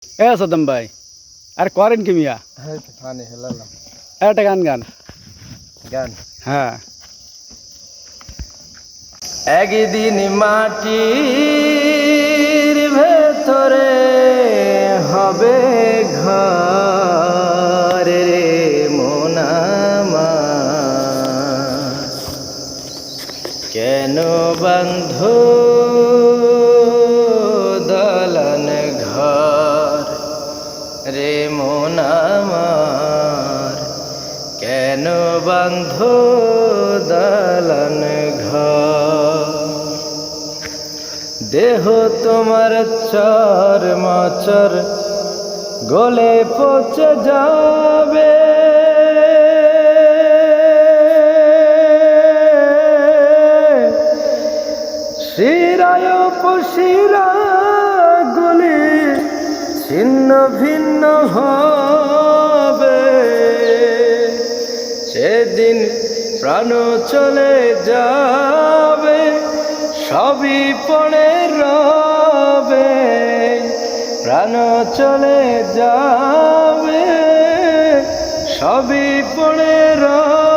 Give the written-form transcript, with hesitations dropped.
এ সদম ভাই আর করেন কি মিয়া? একটা গান গান গান হ্যাঁ। একদিন মাটির ভেতরে হবে ঘর রে মন আমার, কেন বন্ধ দলন ঘর রে মন আমার, কেন বন্ধ দলন ঘর। দেহ তোমার চর মচর গলে পচে যাবে, শিরায় উপশিরা গুলি ছিন্ন ভিন্ন হবে, সেদিন প্রাণ চলে যাবে সবই পড়ে রবে, প্রাণ চলে যাবে সবই পড়ে রবে।